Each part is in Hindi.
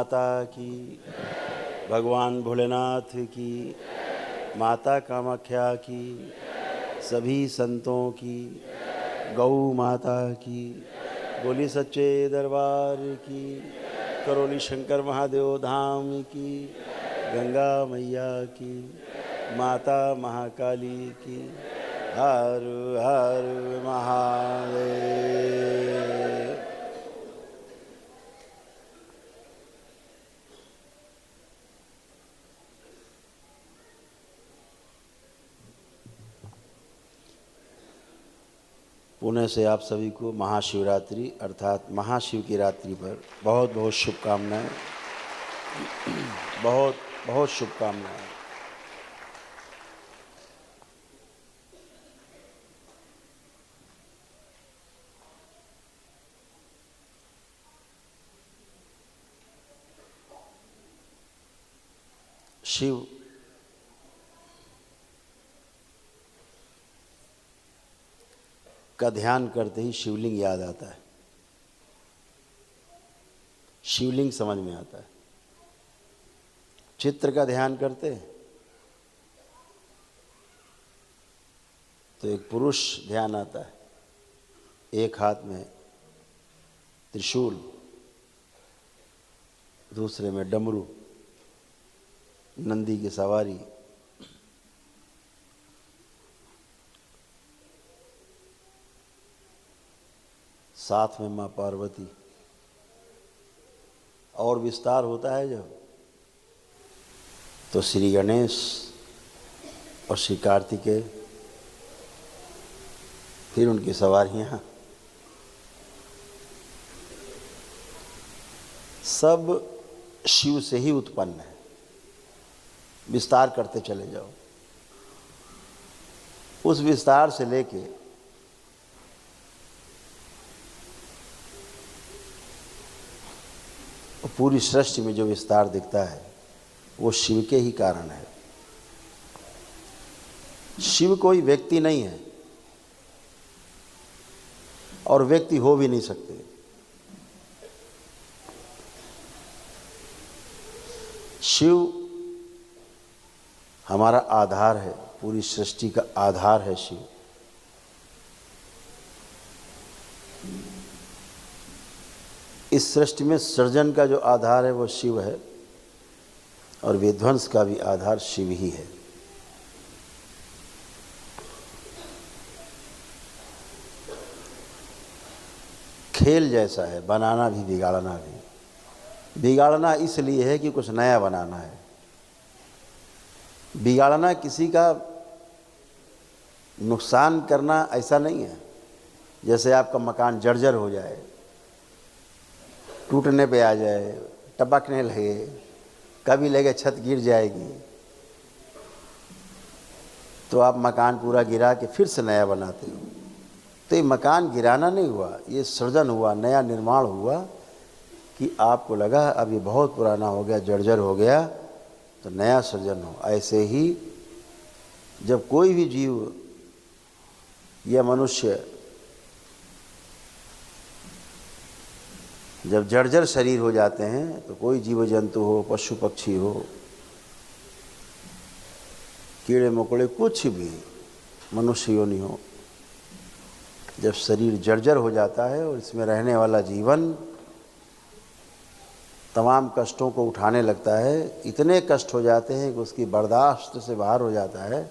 माता की, भगवान भोलेनाथ की, माता कामाख्या की, सभी संतों की, गौ माता की, बोली सच्चे दरबार की, करौली शंकर महादेव धाम की, गंगा मैया की, माता महाकाली की, हर हर महादेव। पुणे से आप सभी को महाशिवरात्रि अर्थात महाशिव की रात्रि पर बहुत बहुत शुभकामनाएं, बहुत बहुत शुभकामनाएं। शिव का ध्यान करते ही शिवलिंग याद आता है, शिवलिंग समझ में आता है। चित्र का ध्यान करते तो एक पुरुष ध्यान आता है, एक हाथ में त्रिशूल, दूसरे में डमरू, नंदी की सवारी। साथ में माँ पार्वती। और विस्तार होता है जब, तो श्री गणेश और श्री कार्तिकेय, फिर उनकी सवारियाँ, सब शिव से ही उत्पन्न है। विस्तार करते चले जाओ, उस विस्तार से लेके पूरी सृष्टि में जो विस्तार दिखता है वो शिव के ही कारण है। शिव कोई व्यक्ति नहीं है और व्यक्ति हो भी नहीं सकते। शिव हमारा आधार है, पूरी सृष्टि का आधार है शिव। इस सृष्टि में सृजन का जो आधार है वो शिव है और विध्वंस का भी आधार शिव ही है। खेल जैसा है, बनाना भी बिगाड़ना भी। बिगाड़ना इसलिए है कि कुछ नया बनाना है, बिगाड़ना किसी का नुकसान करना ऐसा नहीं है। जैसे आपका मकान जर्जर हो जाए, टूटने पे आ जाए, टपकने लगे, कभी लगे छत गिर जाएगी, तो आप मकान पूरा गिरा के फिर से नया बनाते हो। तो ये मकान गिराना नहीं हुआ, ये सृजन हुआ, नया निर्माण हुआ कि आपको लगा अब ये बहुत पुराना हो गया, जर्जर हो गया, तो नया सृजन हो। ऐसे ही जब कोई भी जीव या मनुष्य जब जर्जर शरीर हो जाते हैं, तो कोई जीव जंतु हो, पशु पक्षी हो, कीड़े मकोड़े, कुछ भी, मनुष्य योनि हो, जब शरीर जर्जर हो जाता है और इसमें रहने वाला जीवन तमाम कष्टों को उठाने लगता है, इतने कष्ट हो जाते हैं कि उसकी बर्दाश्त से बाहर हो जाता है,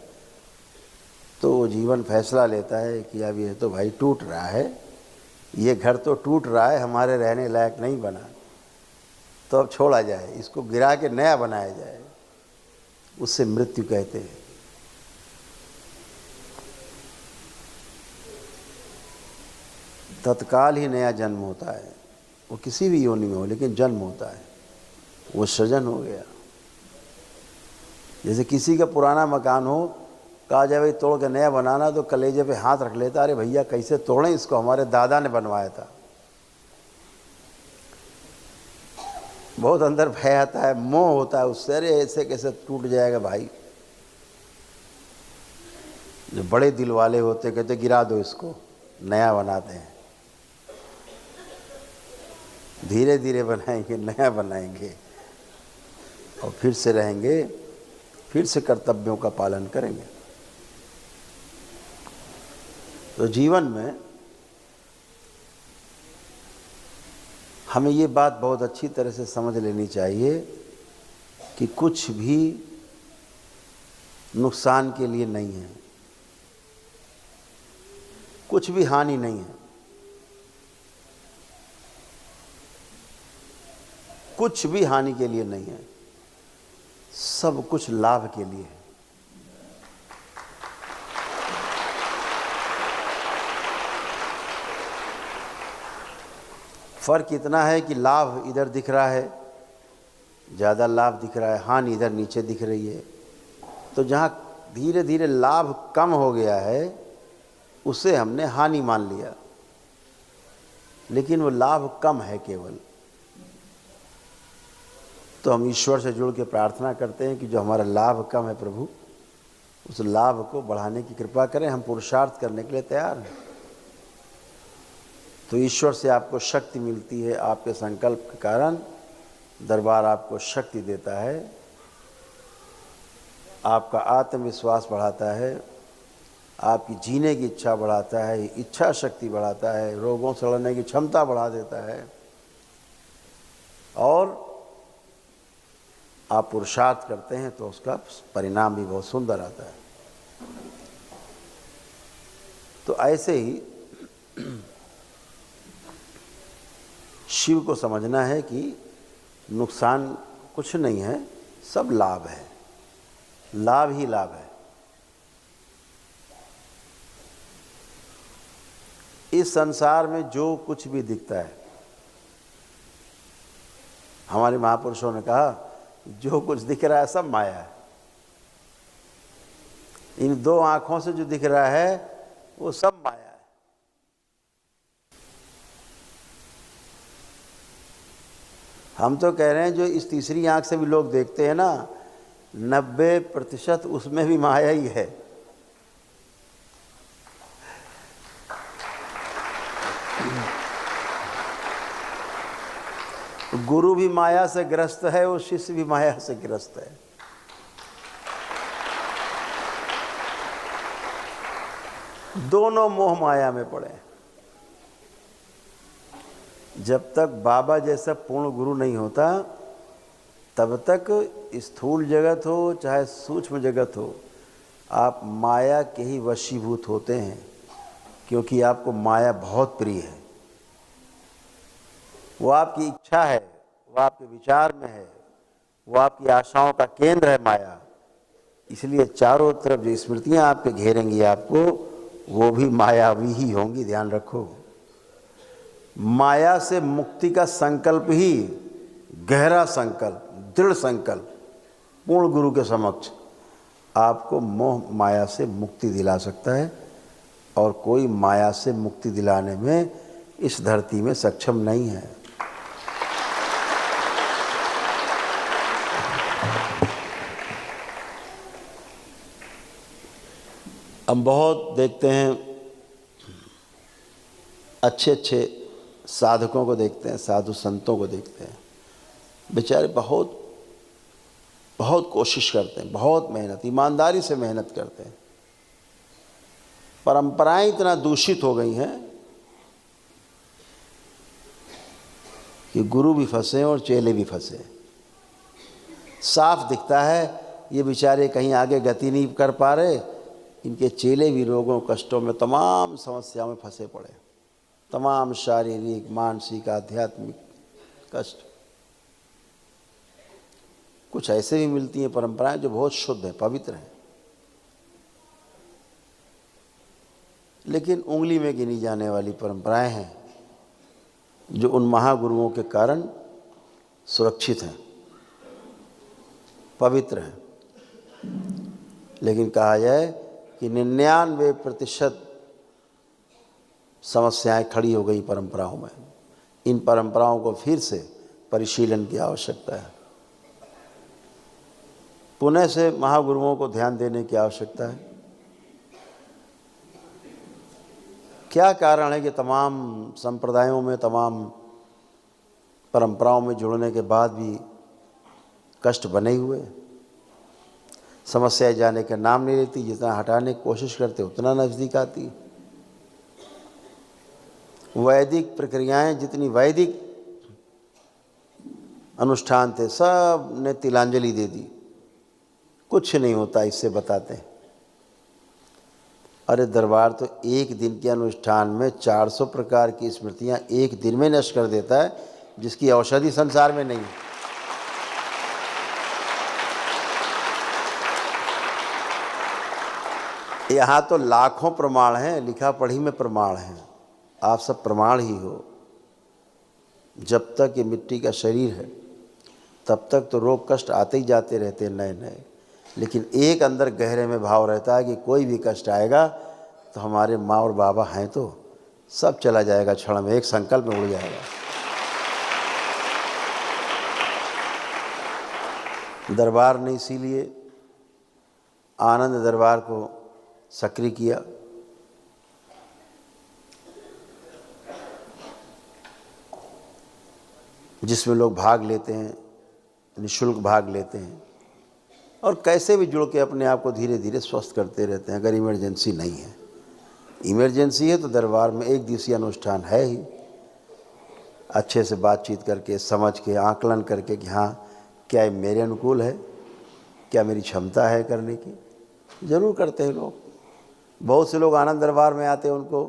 तो वो जीवन फैसला लेता है कि अब ये तो भाई टूट रहा है, ये घर तो टूट रहा है, हमारे रहने लायक नहीं बना, तो अब छोड़ा जाए, इसको गिरा के नया बनाया जाए। उससे मृत्यु कहते हैं। तत्काल ही नया जन्म होता है, वो किसी भी योनि में हो, लेकिन जन्म होता है, वो सृजन हो गया। जैसे किसी का पुराना मकान हो, कहा जाए भाई तोड़ के नया बनाना, तो कलेजे पे हाथ रख लेता, अरे भैया कैसे तोड़ें इसको, हमारे दादा ने बनवाया था। बहुत अंदर भय आता है, मोह होता है उससे, अरे ऐसे कैसे टूट जाएगा भाई। जो बड़े दिल वाले होते कहते गिरा दो इसको, नया बनाते हैं, धीरे धीरे बनाएंगे, नया बनाएंगे, और फिर से रहेंगे, फिर से कर्तव्यों का पालन करेंगे। तो जीवन में हमें ये बात बहुत अच्छी तरह से समझ लेनी चाहिए कि कुछ भी नुकसान के लिए नहीं है, कुछ भी हानि नहीं है, कुछ भी हानि के लिए नहीं है, सब कुछ लाभ के लिए है। फर्क इतना है कि लाभ इधर दिख रहा है, ज़्यादा लाभ दिख रहा है, हानि इधर नीचे दिख रही है। तो जहाँ धीरे धीरे लाभ कम हो गया है उसे हमने हानि मान लिया, लेकिन वो लाभ कम है केवल। तो हम ईश्वर से जुड़ के प्रार्थना करते हैं कि जो हमारा लाभ कम है प्रभु, उस लाभ को बढ़ाने की कृपा करें। हम पुरुषार्थ करने के लिए तैयार हैं। तो ईश्वर से आपको शक्ति मिलती है, आपके संकल्प के कारण दरबार आपको शक्ति देता है, आपका आत्मविश्वास बढ़ाता है, आपकी जीने की इच्छा बढ़ाता है, इच्छा शक्ति बढ़ाता है, रोगों से लड़ने की क्षमता बढ़ा देता है, और आप पुरुषार्थ करते हैं तो उसका परिणाम भी बहुत सुंदर आता है। तो ऐसे ही शिव को समझना है कि नुकसान कुछ नहीं है, सब लाभ है, लाभ ही लाभ है। इस संसार में जो कुछ भी दिखता है, हमारे महापुरुषों ने कहा जो कुछ दिख रहा है सब माया है। इन दो आंखों से जो दिख रहा है वो सब माया है। हम तो कह रहे हैं जो इस तीसरी आंख से भी लोग देखते हैं ना, 90% उसमें भी माया ही है। गुरु भी माया से ग्रस्त है और शिष्य भी माया से ग्रस्त है। दोनों मोह माया में पड़े। जब तक बाबा जैसा पूर्ण गुरु नहीं होता तब तक स्थूल जगत हो चाहे सूक्ष्म जगत हो, आप माया के ही वशीभूत होते हैं, क्योंकि आपको माया बहुत प्रिय है। वो आपकी इच्छा है, वो आपके विचार में है, वो आपकी आशाओं का केंद्र है माया। इसलिए चारों तरफ जो स्मृतियां आपके घेरेंगी आपको, वो भी मायावी ही होंगी, ध्यान रखो। माया से मुक्ति का संकल्प ही गहरा संकल्प, दृढ़ संकल्प पूर्ण गुरु के समक्ष आपको मोह माया से मुक्ति दिला सकता है, और कोई माया से मुक्ति दिलाने में इस धरती में सक्षम नहीं है। हम बहुत देखते हैं, अच्छे अच्छे साधकों को देखते हैं, साधु संतों को देखते हैं, बेचारे बहुत बहुत कोशिश करते हैं, बहुत मेहनत, ईमानदारी से मेहनत करते हैं। परंपराएं इतना दूषित हो गई हैं कि गुरु भी फंसे और चेले भी फंसे। साफ दिखता है ये बेचारे कहीं आगे गति नहीं कर पा रहे, इनके चेले भी रोगों कष्टों में, तमाम समस्याओं में फंसे पड़े, तमाम शारीरिक मानसिक आध्यात्मिक कष्ट। कुछ ऐसे भी मिलती हैं परंपराएं जो बहुत शुद्ध हैं, पवित्र हैं, लेकिन उंगली में गिनी जाने वाली परंपराएं हैं जो उन महागुरुओं के कारण सुरक्षित हैं, पवित्र हैं। लेकिन कहा जाए कि 99% समस्याएं खड़ी हो गई परंपराओं में। इन परंपराओं को फिर से परिशीलन की आवश्यकता है, पुनः से महागुरुओं को ध्यान देने की आवश्यकता है। क्या कारण है कि तमाम संप्रदायों में, तमाम परंपराओं में जुड़ने के बाद भी कष्ट बने हुए, समस्या जाने का नाम नहीं लेती, जितना हटाने की कोशिश करते उतना नज़दीक आती। वैदिक प्रक्रियाएं, जितनी वैदिक अनुष्ठान थे, सब ने तिलांजलि दे दी, कुछ नहीं होता इससे बताते हैं। अरे दरबार तो एक दिन के अनुष्ठान में 400 प्रकार की स्मृतियां एक दिन में नष्ट कर देता है, जिसकी औषधि संसार में नहीं है। यहाँ तो लाखों प्रमाण हैं, लिखा पढ़ी में प्रमाण हैं, आप सब प्रमाण ही हो। जब तक ये मिट्टी का शरीर है तब तक तो रोग कष्ट आते ही जाते रहते हैं नए नए, लेकिन एक अंदर गहरे में भाव रहता है कि कोई भी कष्ट आएगा तो हमारे माँ और बाबा हैं तो सब चला जाएगा, क्षण में एक संकल्प में उड़ जाएगा। दरबार ने इसीलिए आनंद दरबार को सक्रिय किया। जिसमें लोग भाग लेते हैं, निःशुल्क भाग लेते हैं और कैसे भी जुड़ के अपने आप को धीरे धीरे स्वस्थ करते रहते हैं। अगर इमरजेंसी नहीं है, इमरजेंसी है तो दरबार में एक दिवसीय अनुष्ठान है ही, अच्छे से बातचीत करके, समझ के, आकलन करके कि हाँ क्या ये मेरे अनुकूल है, क्या मेरी क्षमता है करने की, ज़रूर करते हैं लोग। बहुत से लोग आनंद दरबार में आते हैं, उनको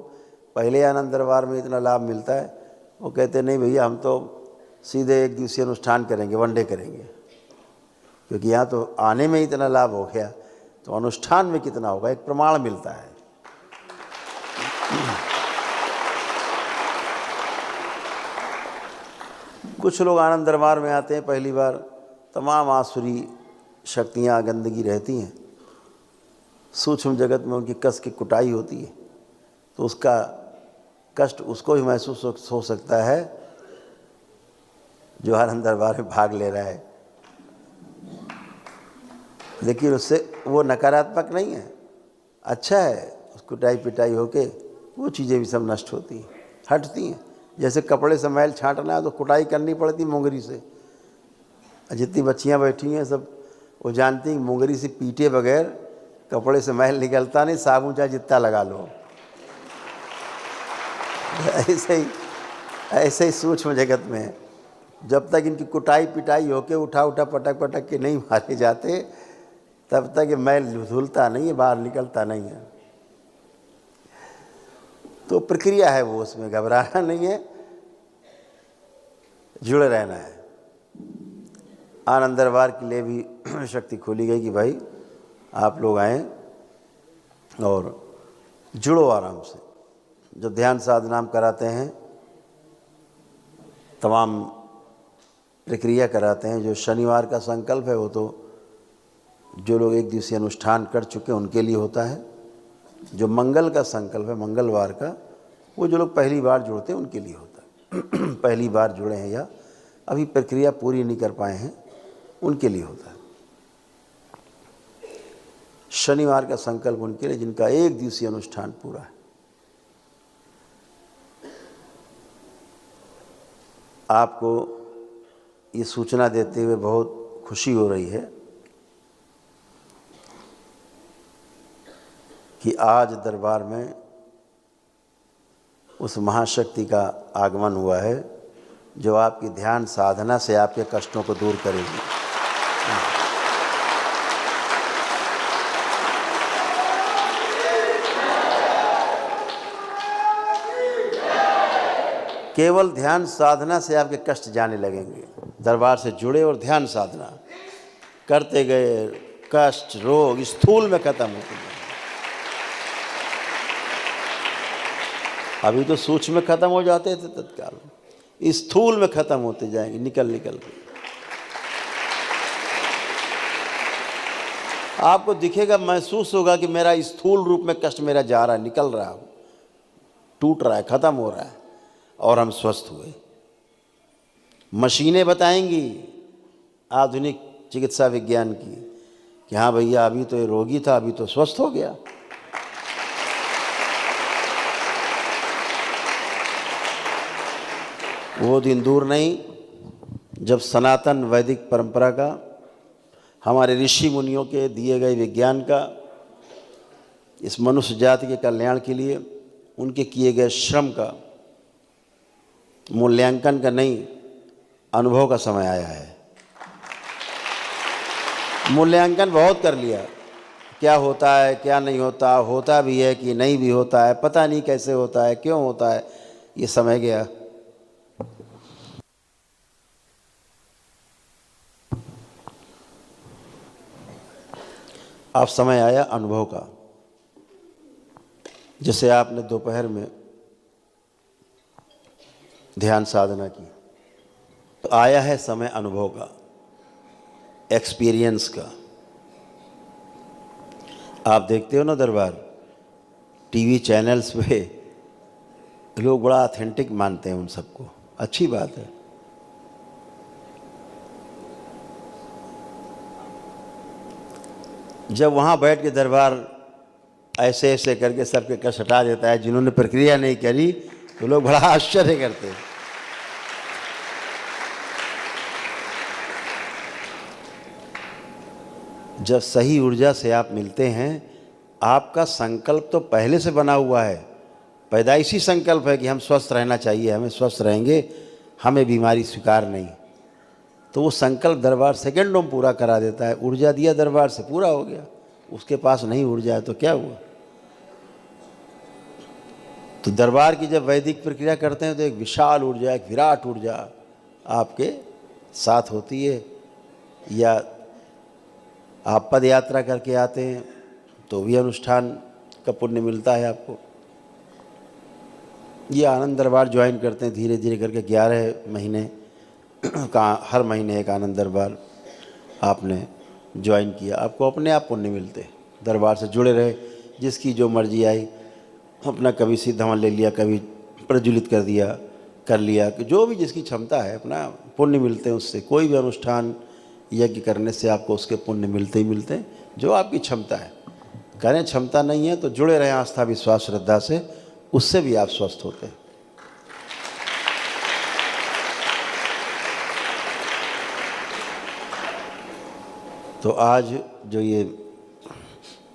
पहले आनंद दरबार में इतना लाभ मिलता है, वो कहते नहीं भैया हम तो सीधे एक दिवसीय अनुष्ठान करेंगे, वनडे करेंगे, क्योंकि यहाँ तो आने में इतना लाभ हो गया तो अनुष्ठान में कितना होगा, एक प्रमाण मिलता है। कुछ लोग आनंद दरबार में आते हैं पहली बार, तमाम आसुरी शक्तियाँ, गंदगी रहती हैं, सूक्ष्म जगत में उनकी कस की कुटाई होती है, तो उसका कष्ट उसको भी महसूस हो सकता है जो आनंद दरबार में भाग ले रहा है, लेकिन उससे वो नकारात्मक नहीं है, अच्छा है। उस कुटाई पिटाई होके वो चीज़ें भी सब नष्ट होती हैं, हटती हैं। जैसे कपड़े से मैल छांटना है तो कुटाई करनी पड़ती मुंगरी से। जितनी बच्चियां बैठी हैं सब वो जानती हैं मुंगरी से पीटे बगैर कपड़े से मैल निकलता नहीं, साबुन चाहे जितना लगा लो। ऐसे ही सूक्ष्म जगत में जब तक इनकी कुटाई पिटाई होके उठा उठा पटक पटक के नहीं मारे जाते तब तक ये मैल धुलता नहीं है, बाहर निकलता नहीं है। तो प्रक्रिया है वो, उसमें घबराना नहीं है, जुड़े रहना है। आनंद दरबार के लिए भी शक्ति खोली गई कि भाई आप लोग आएँ और जुड़ो आराम से। जो ध्यान साधना हम कराते हैं, तमाम प्रक्रिया कराते हैं, जो शनिवार का संकल्प है वो तो जो लोग एक दिवसीय अनुष्ठान कर चुके हैं उनके लिए होता है। जो मंगल का संकल्प है, मंगलवार का, वो जो लोग पहली बार जुड़ते हैं उनके लिए होता है। पहली बार जुड़े हैं या अभी प्रक्रिया पूरी नहीं कर पाए हैं, उनके लिए होता है। शनिवार का संकल्प उनके लिए जिनका एक दिवसीय अनुष्ठान पूरा है। आपको ये सूचना देते हुए बहुत खुशी हो रही है कि आज दरबार में उस महाशक्ति का आगमन हुआ है जो आपकी ध्यान साधना से आपके कष्टों को दूर करेगी। केवल ध्यान साधना से आपके कष्ट जाने लगेंगे। दरबार से जुड़े और ध्यान साधना करते गए, कष्ट रोग स्थूल में खत्म होते गए। अभी तो सूक्ष्म में खत्म हो जाते थे तत्काल, स्थूल में खत्म होते जाएंगे निकल निकल के। आपको दिखेगा, महसूस होगा कि मेरा स्थूल रूप में कष्ट मेरा जा रहा है, निकल रहा है, टूट रहा है, खत्म हो रहा है, और हम स्वस्थ हुए। मशीनें बताएंगी आधुनिक चिकित्सा विज्ञान की कि हाँ भैया अभी तो ये रोगी था, अभी तो स्वस्थ हो गया। वो दिन दूर नहीं जब सनातन वैदिक परंपरा का हमारे ऋषि मुनियों के दिए गए विज्ञान का इस मनुष्य जाति के कल्याण के लिए उनके किए गए श्रम का मूल्यांकन का नहीं, अनुभव का समय आया है। मूल्यांकन बहुत कर लिया, क्या होता है क्या नहीं होता, होता भी है कि नहीं भी होता है, पता नहीं कैसे होता है, क्यों होता है, ये समय गया। अब समय आया अनुभव का। जैसे आपने दोपहर में ध्यान साधना की, तो आया है समय अनुभव का, एक्सपीरियंस का। आप देखते हो ना दरबार, टीवी चैनल्स पे लोग बड़ा ऑथेंटिक मानते हैं उन सबको, अच्छी बात है। जब वहाँ बैठ के दरबार ऐसे ऐसे करके सबके कष्ट हटा देता है, जिन्होंने प्रक्रिया नहीं करी तो लोग बड़ा आश्चर्य करते हैं। जब सही ऊर्जा से आप मिलते हैं, आपका संकल्प तो पहले से बना हुआ है, पैदाइशी संकल्प है कि हम स्वस्थ रहना चाहिए, हमें स्वस्थ रहेंगे, हमें बीमारी स्वीकार नहीं। तो वो संकल्प दरबार सेकंडों में पूरा करा देता है। ऊर्जा दिया दरबार से, पूरा हो गया। उसके पास नहीं ऊर्जा है तो क्या हुआ। तो दरबार की जब वैदिक प्रक्रिया करते हैं तो एक विशाल ऊर्जा, एक विराट ऊर्जा आपके साथ होती है। या आप पद यात्रा करके आते हैं तो भी अनुष्ठान का पुण्य मिलता है आपको। ये आनंद दरबार ज्वाइन करते हैं धीरे धीरे करके, 11 महीने का हर महीने एक आनंद दरबार आपने ज्वाइन किया, आपको अपने आप पुण्य मिलते। दरबार से जुड़े रहे, जिसकी जो मर्जी आई, अपना कभी सिद्धावन ले लिया, कभी प्रज्वलित कर लिया, कि जो भी जिसकी क्षमता है, अपना पुण्य मिलते हैं उससे। कोई भी अनुष्ठान यज्ञ करने से आपको उसके पुण्य मिलते ही मिलते हैं, जो आपकी क्षमता है। करें, क्षमता नहीं है तो जुड़े रहें आस्था विश्वास श्रद्धा से, उससे भी आप स्वस्थ होते हैं। तो आज जो ये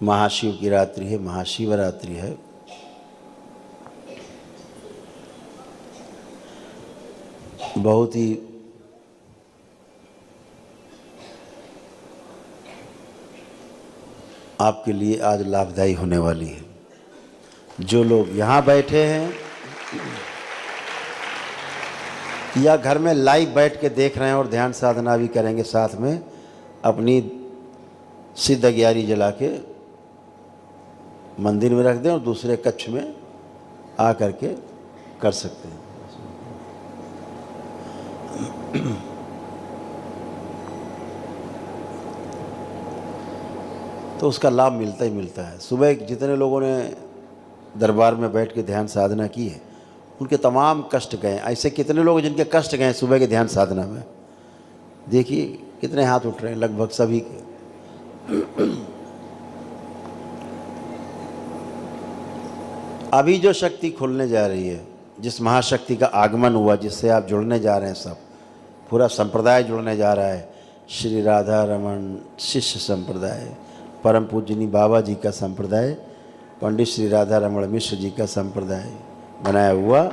महाशिव की रात्रि है, महाशिवरात्रि है, बहुत ही आपके लिए आज लाभदायी होने वाली है। जो लोग यहाँ बैठे हैं या घर में लाइव बैठ के देख रहे हैं और ध्यान साधना भी करेंगे साथ में, अपनी सिद्ध ग्यारी जला के मंदिर में रख दें और दूसरे कक्ष में आ करके कर सकते हैं। तो उसका लाभ मिलता ही मिलता है। सुबह जितने लोगों ने दरबार में बैठ के ध्यान साधना की है, उनके तमाम कष्ट गए। ऐसे कितने लोग जिनके कष्ट गए सुबह के ध्यान साधना में, देखिए कितने हाथ उठ रहे हैं, लगभग सभी के। अभी जो शक्ति खुलने जा रही है, जिस महाशक्ति का आगमन हुआ, जिससे आप जुड़ने जा रहे हैं, सब पूरा संप्रदाय जुड़ने जा रहा है। श्री राधा रमन शिष्य संप्रदाय, परम पूजनी बाबा जी का संप्रदाय, पंडित श्री राधा रमन मिश्र जी का संप्रदाय बनाया हुआ।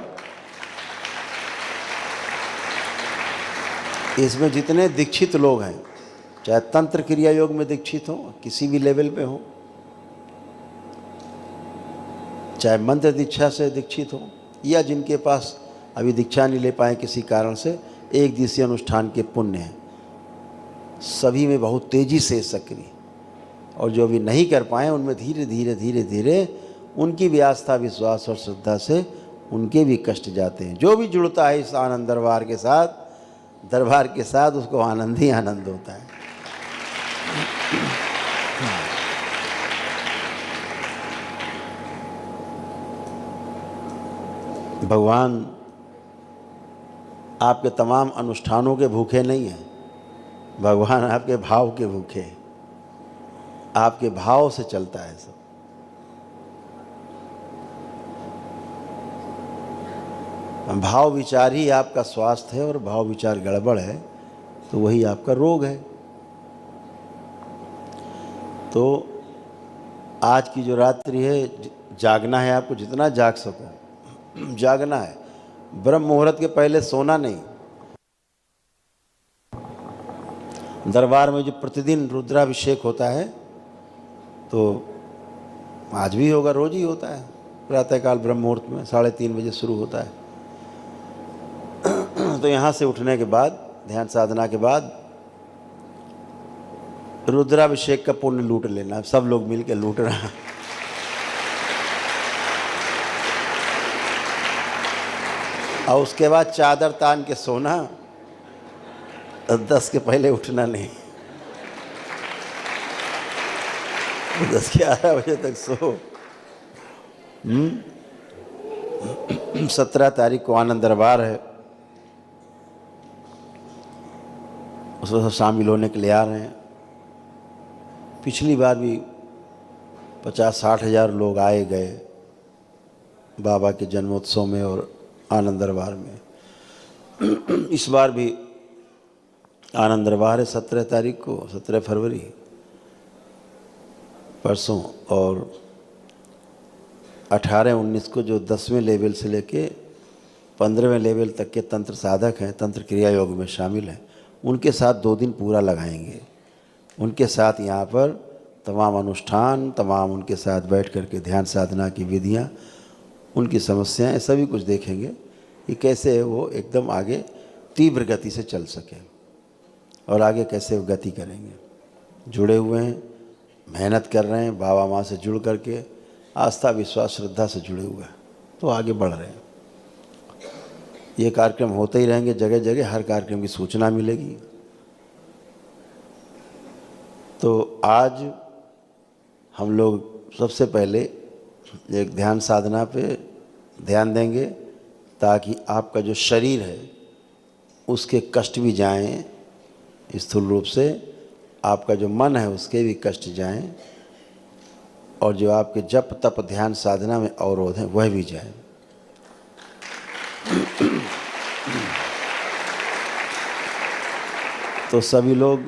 इसमें जितने दीक्षित लोग हैं, चाहे तंत्र क्रिया योग में दीक्षित हो, किसी भी लेवल पे हो, चाहे मंत्र दीक्षा से दीक्षित हो, या जिनके पास अभी दीक्षा नहीं ले पाए किसी कारण से, एक दिवसीय अनुष्ठान के पुण्य हैं, सभी में बहुत तेजी से सक्रिय। और जो भी नहीं कर पाए, उनमें धीरे धीरे धीरे धीरे उनकी भी आस्था विश्वास और श्रद्धा से उनके भी कष्ट जाते हैं। जो भी जुड़ता है इस आनंद दरबार के साथ उसको आनंद ही आनंद होता है। भगवान आपके तमाम अनुष्ठानों के भूखे नहीं हैं, भगवान आपके भाव के भूखे हैं। आपके भाव से चलता है सब। भाव विचार ही आपका स्वास्थ्य है, और भाव विचार गड़बड़ है तो वही आपका रोग है। तो आज की जो रात्रि है जागना है आपको, जितना जाग सको जागना है। ब्रह्म मुहूर्त के पहले सोना नहीं। दरबार में जो प्रतिदिन रुद्राभिषेक होता है तो आज भी होगा, रोज ही होता है। प्रातःकाल ब्रह्म मुहूर्त में 3:30 बजे शुरू होता है। तो यहाँ से उठने के बाद, ध्यान साधना के बाद रुद्राभिषेक का पुण्य लूट लेना। सब लोग मिल के लूट रहे हैं। और उसके बाद चादर तान के सोना, 10 के पहले उठना नहीं। 10-11 बजे तक सो। 17 तारीख को आनंद दरबार है, उसमें सब शामिल होने के लिए आ रहे हैं। पिछली बार भी 50-60 हज़ार लोग आए गए बाबा के जन्मोत्सव में और आनंद दरबार में। इस बार भी आनंद दरबार है 17 तारीख को, 17 फरवरी परसों, और 18-19 को जो 10वें लेवल से लेके 15वें लेवल तक के तंत्र साधक हैं, तंत्र क्रिया योग में शामिल हैं, उनके साथ 2 दिन पूरा लगाएंगे। उनके साथ यहाँ पर तमाम अनुष्ठान, तमाम उनके साथ बैठ कर के ध्यान साधना की विधियाँ, उनकी समस्याएं, सभी कुछ देखेंगे कि कैसे वो एकदम आगे तीव्र गति से चल सके और आगे कैसे वो गति करेंगे। जुड़े हुए हैं, मेहनत कर रहे हैं, बाबा माँ से जुड़ करके आस्था, विश्वास, श्रद्धा से जुड़े हुए हैं, तो आगे बढ़ रहे हैं। ये कार्यक्रम होते ही रहेंगे, जगह जगह हर कार्यक्रम की सूचना मिलेगी। तो आज हम लोग सबसे पहले एक ध्यान साधना पे ध्यान देंगे, ताकि आपका जो शरीर है उसके कष्ट भी जाएं, स्थूल रूप से आपका जो मन है उसके भी कष्ट जाएं, और जो आपके जप तप ध्यान साधना में अवरोध हैं वह भी जाएं। तो सभी लोग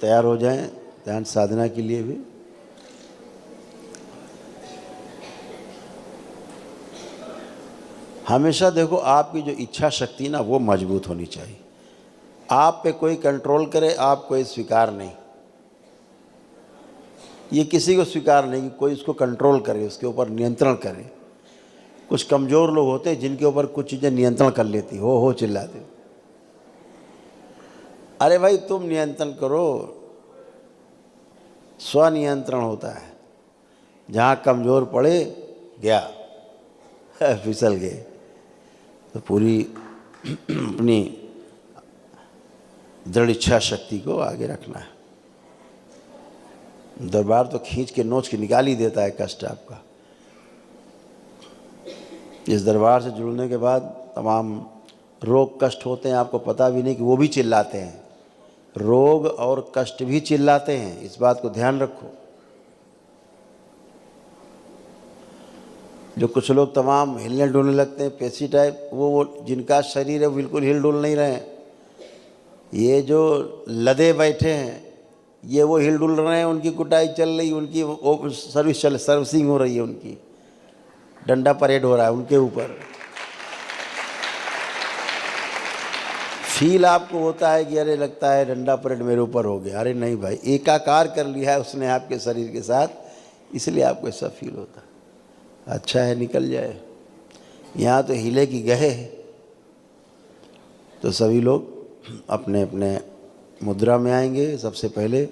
तैयार हो जाएं ध्यान साधना के लिए भी। हमेशा देखो, आपकी जो इच्छा शक्ति ना वो मजबूत होनी चाहिए। आप पे कोई कंट्रोल करे, आप कोई स्वीकार नहीं। ये किसी को स्वीकार नहीं कि कोई उसको कंट्रोल करे, उसके ऊपर नियंत्रण करे। कुछ कमज़ोर लोग होते हैं जिनके ऊपर कुछ चीज़ें नियंत्रण कर लेती, हो चिल्लाते। अरे भाई, तुम नियंत्रण करो, स्वनियंत्रण होता है। जहाँ कमज़ोर पड़े गया, फिसल गए। तो पूरी अपनी दृढ़ इच्छा शक्ति को आगे रखना है। दरबार तो खींच के नोच के निकाल ही देता है कष्ट आपका। इस दरबार से जुड़ने के बाद तमाम रोग कष्ट होते हैं, आपको पता भी नहीं कि वो भी चिल्लाते हैं। रोग और कष्ट भी चिल्लाते हैं, इस बात को ध्यान रखो। जो कुछ लोग तमाम हिलने डुलने लगते हैं, पेशी टाइप, वो जिनका शरीर है बिल्कुल हिल डुल नहीं रहे हैं। ये जो लदे बैठे हैं, ये वो हिल डुल रहे हैं, उनकी कुटाई चल रही, उनकी सर्विसिंग हो रही है, उनकी डंडा परेड हो रहा है उनके ऊपर। फील आपको होता है कि अरे लगता है डंडा परेड मेरे ऊपर हो गया। अरे नहीं भाई, एकाकार कर लिया है उसने आपके शरीर के साथ, इसलिए आपको ऐसा फील होता है। अच्छा है निकल जाए। यहाँ तो हिले की गए। तो सभी लोग अपने अपने मुद्रा में आएंगे। सबसे पहले